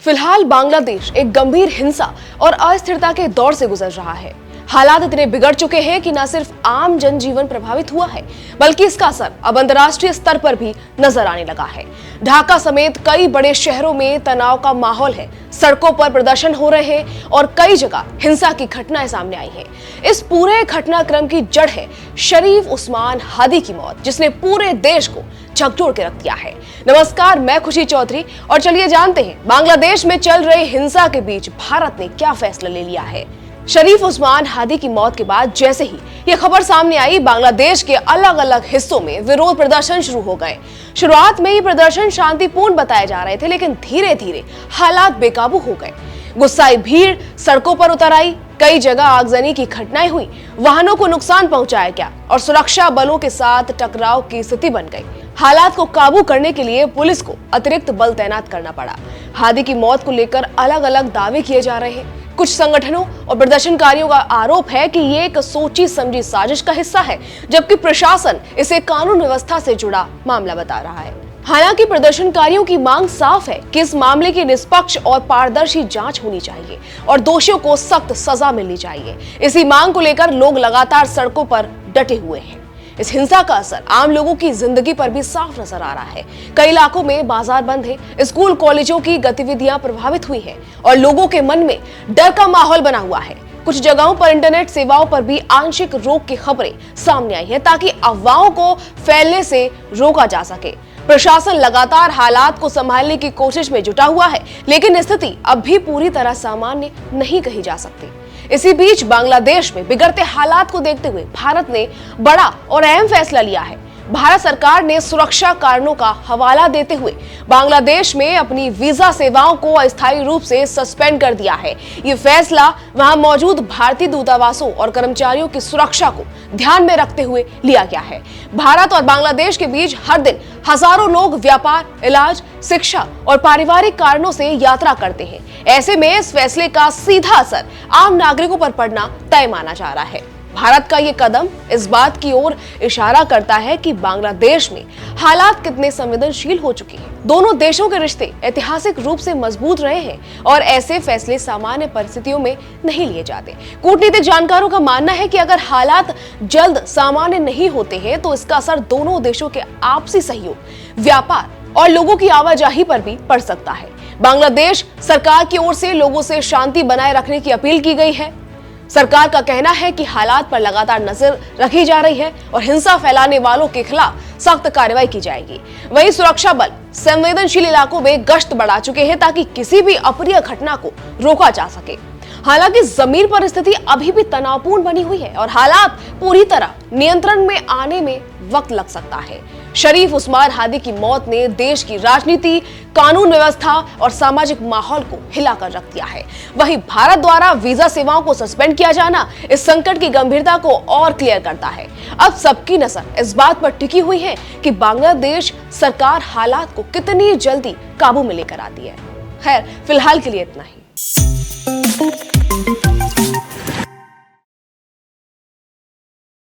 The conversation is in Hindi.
फिलहाल बांग्लादेश एक गंभीर हिंसा और अस्थिरता के दौर से गुजर रहा है। हालात इतने बिगड़ चुके हैं कि न सिर्फ आम जनजीवन प्रभावित हुआ है, बल्कि इसका असर अब अंतर्राष्ट्रीय स्तर पर भी नजर आने लगा है। ढाका समेत कई बड़े शहरों में तनाव का माहौल है, सड़कों पर प्रदर्शन हो रहे हैं और कई जगह हिंसा की घटनाएं सामने आई हैं। इस पूरे घटनाक्रम की जड़ है शरीफ उस्मान हादी की मौत, जिसने पूरे देश को झकझोर के रख दिया है। नमस्कार, मैं खुशी चौधरी और चलिए जानते हैं बांग्लादेश में चल रही हिंसा के बीच भारत ने क्या फैसला ले लिया है। शरीफ उस्मान हादी की मौत के बाद जैसे ही ये खबर सामने आई, बांग्लादेश के अलग अलग हिस्सों में विरोध प्रदर्शन शुरू हो गए। शुरुआत में ये प्रदर्शन शांतिपूर्ण बताए जा रहे थे, लेकिन धीरे धीरे हालात बेकाबू हो गए। गुस्साई भीड़ सड़कों पर उतर आई, कई जगह आगजनी की घटनाएं हुई, वाहनों को नुकसान पहुंचाया गया और सुरक्षा बलों के साथ टकराव की स्थिति बन गई। हालात को काबू करने के लिए पुलिस को अतिरिक्त बल तैनात करना पड़ा। हादी की मौत को लेकर अलग अलग दावे किए जा रहे हैं। कुछ संगठनों और प्रदर्शनकारियों का आरोप है कि ये एक सोची समझी साजिश का हिस्सा है, जबकि प्रशासन इसे कानून व्यवस्था से जुड़ा मामला बता रहा है। हालांकि प्रदर्शनकारियों की मांग साफ है कि इस मामले की निष्पक्ष और पारदर्शी जांच होनी चाहिए और दोषियों को सख्त सजा मिलनी चाहिए। इसी मांग को लेकर लोग लगातार सड़कों पर डटे हुए हैं। इस हिंसा का असर आम लोगों की जिंदगी पर भी साफ नजर आ रहा है। कई इलाकों में बाजार बंद है, स्कूल कॉलेजों की गतिविधियां प्रभावित हुई हैं और लोगों के मन में डर का माहौल बना हुआ है। कुछ जगहों पर इंटरनेट सेवाओं पर भी आंशिक रोक की खबरें सामने आई है, ताकि अफवाहों को फैलने से रोका जा सके। प्रशासन लगातार हालात को संभालने की कोशिश में जुटा हुआ है, लेकिन स्थिति अब भी पूरी तरह सामान्य नहीं कही जा सकती। इसी बीच बांग्लादेश में बिगड़ते हालात को देखते हुए भारत ने बड़ा और अहम फैसला लिया है। भारत सरकार ने सुरक्षा कारणों का हवाला देते हुए बांग्लादेश में अपनी वीजा सेवाओं को अस्थायी रूप से सस्पेंड कर दिया है। ये फैसला वहां मौजूद भारतीय दूतावासों और कर्मचारियों की सुरक्षा को ध्यान में रखते हुए लिया गया है। भारत और बांग्लादेश के बीच हर दिन हजारों लोग व्यापार, इलाज, शिक्षा और पारिवारिक कारणों से यात्रा करते हैं। ऐसे में इस फैसले का सीधा असर आम नागरिकों पर पड़ना तय माना जा रहा है। भारत का ये कदम इस बात की ओर इशारा करता है कि बांग्लादेश में हालात कितने संवेदनशील हो चुके हैं। दोनों देशों के रिश्ते ऐतिहासिक रूप से मजबूत रहे हैं और ऐसे फैसले सामान्य परिस्थितियों में नहीं लिए जाते। कूटनीतिक जानकारों का मानना है कि अगर हालात जल्द सामान्य नहीं होते हैं तो इसका असर दोनों देशों के आपसी सहयोग, व्यापार और लोगों की आवाजाही पर भी पड़ सकता है। बांग्लादेश सरकार की ओर से लोगों से शांति बनाए रखने की अपील की गई है। सरकार का कहना है कि हालात पर लगातार नजर रखी जा रही है और हिंसा फैलाने वालों के खिलाफ सख्त कार्रवाई की जाएगी। वहीं सुरक्षा बल संवेदनशील इलाकों में गश्त बढ़ा चुके हैं, ताकि किसी भी अप्रिय घटना को रोका जा सके। हालांकि जमीन पर स्थिति अभी भी तनावपूर्ण बनी हुई है और हालात पूरी तरह नियंत्रण में आने में वक्त लग सकता है। शरीफ उस्मान हादी की मौत ने देश की राजनीति, कानून व्यवस्था और सामाजिक माहौल को हिलाकर रख दिया है। वहीं भारत द्वारा वीजा सेवाओं को सस्पेंड किया जाना इस संकट की गंभीरता को और क्लियर करता है। अब सबकी नजर इस बात पर टिकी हुई है कि बांग्लादेश सरकार हालात को कितनी जल्दी काबू में लेकर आती है। खैर, फिलहाल के लिए इतना ही।